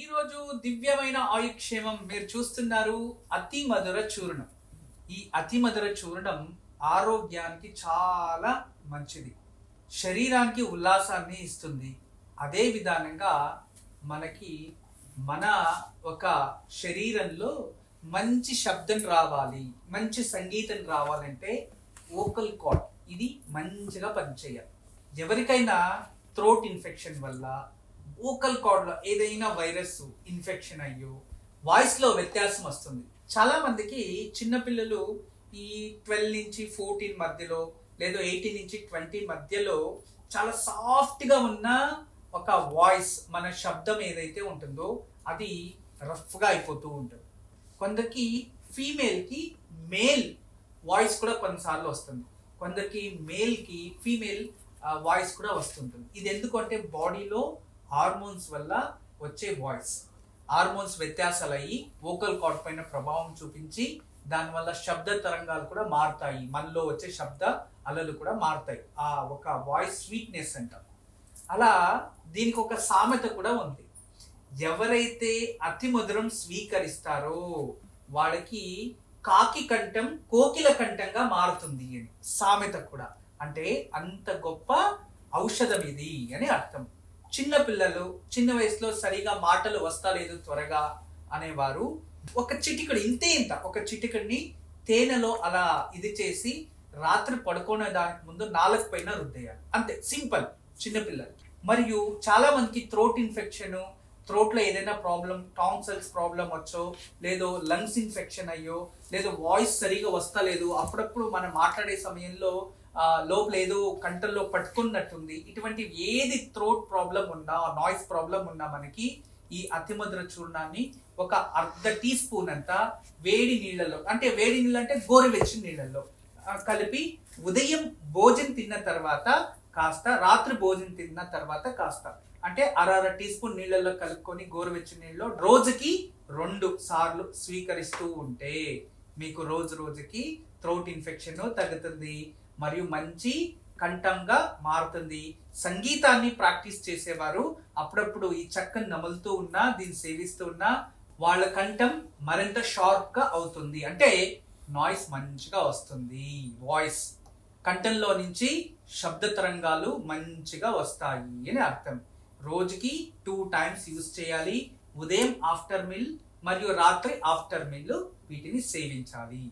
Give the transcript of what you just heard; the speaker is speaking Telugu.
ఈ రోజు దివ్యమైన ఆయుక్షేమం మీరు చూస్తున్నారు అతి మధుర చూర్ణం. ఈ అతి మధుర చూర్ణం ఆరోగ్యానికి చాలా మంచిది, శరీరానికి ఉల్లాసాన్ని ఇస్తుంది. అదే విధానంగా మనకి మన ఒక శరీరంలో మంచి శబ్దం రావాలి, మంచి సంగీతం రావాలంటే వోకల్ కార్డ్ ఇది మంచిగా పనిచేయాలి. ఎవరికైనా థ్రోట్ ఇన్ఫెక్షన్ వల్ల వోకల్ కార్డ్ లో ఏదైనా వైరస్ ఇన్ఫెక్షన్ అయ్యో వాయిస్ లో వ్యత్యాసం వస్తుంది. చాలా మందికి చిన్నపిల్లలు ఈ 12 నుంచి 14 మధ్యలో లేదా 18 నుంచి 20 మధ్యలో చాలా సాఫ్ట్ గా ఉన్న ఒక వాయిస్, మన శబ్దం ఏదైతే ఉంటుందో అది రఫ్ గా అయిపోతూ ఉంటుంది. కొందరికి ఫీమేల్ కి మేల్ వాయిస్ కూడా కొన్నిసార్లు వస్తుంది, కొందరికి మేల్ కి ఫీమేల్ వాయిస్ కూడా వస్తుంటుంది. ఇది ఎందుకంటే బాడీలో హార్మోన్స్ వల్ల వచ్చే వాయిస్, హార్మోన్స్ వ్యత్యాసాలు అయ్యి వోకల్ కార్డ్ పైన ప్రభావం చూపించి దానివల్ల శబ్ద తరంగాలు కూడా మారుతాయి, మనలో వచ్చే శబ్ద అలలు కూడా మారుతాయి. ఆ ఒక వాయిస్ స్వీట్నెస్ అంటాం. అలా దీనికి ఒక సామెత కూడా ఉంది, ఎవరైతే అతి మధురం స్వీకరిస్తారో వాళ్ళకి కాకి కంఠం కోకిల కంఠంగా మారుతుంది అని సామెత కూడా. అంటే అంత గొప్ప ఔషధం ఇది అని అర్థం. చిన్న పిల్లలు చిన్న వయసులో సరిగా మాటలు వస్తలేదు త్వరగా అనేవారు ఒక చిటికడు ఇంత ఒక చిటికడిని తేనెలో అలా ఇది చేసి రాత్రి పడుకునే దానికి ముందు నాలుగు పైన రుద్దేయాలి, అంతే సింపుల్ చిన్నపిల్లలు. మరియు చాలా మందికి థ్రోట్ ఇన్ఫెక్షన్, థ్రోట్ లో ఏదైనా ప్రాబ్లం, టాన్సిల్స్ ప్రాబ్లం వచ్చో, లేదో లంగ్స్ ఇన్ఫెక్షన్ అయ్యో, లేదో వాయిస్ సరిగా వస్తలేదు, అప్పుడప్పుడు మనం మాట్లాడే సమయంలో లోపల ఏదో కంటల్లో పట్టుకున్నట్టుంది, ఇటువంటి ఏది థ్రోట్ ప్రాబ్లం ఉన్నా, నాయిస్ ప్రాబ్లం ఉన్నా మనకి ఈ అతి మధుర చూర్ణాన్ని ఒక అర్ధ టీ స్పూన్ అంత వేడి నీళ్ళలో, అంటే వేడి నీళ్ళు అంటే గోరువెచ్చని నీళ్ళల్లో కలిపి ఉదయం భోజనం తిన్న తర్వాత కాస్త, రాత్రి భోజనం తిన్న తర్వాత కాస్త, అంటే అర టీ స్పూన్ నీళ్ళల్లో కలుపుకొని గోరువెచ్చని నీళ్ళలో రోజుకి 2 సార్లు స్వీకరిస్తూ ఉంటే మీకు రోజుకి థ్రోట్ ఇన్ఫెక్షన్ తగ్గుతుంది మరియు మంచి కంఠంగా మారుతుంది. సంగీతాన్ని ప్రాక్టీస్ చేసేవారు అప్పుడప్పుడు ఈ చక్కని నములుతూ ఉన్నా, దీన్ని సేవిస్తూ ఉన్నా వాళ్ళ కంఠం మరింత షార్ప్ గా అవుతుంది, అంటే నాయిస్ మంచిగా వస్తుంది. వాయిస్ కంఠంలో నుంచి శబ్ద తరంగాలు మంచిగా వస్తాయి అని అర్థం. రోజుకి 2 టైమ్స్ యూజ్ చేయాలి, ఉదయం ఆఫ్టర్ మీల్ మరియు రాత్రి ఆఫ్టర్ మీల్ వీటిని సేవించాలి.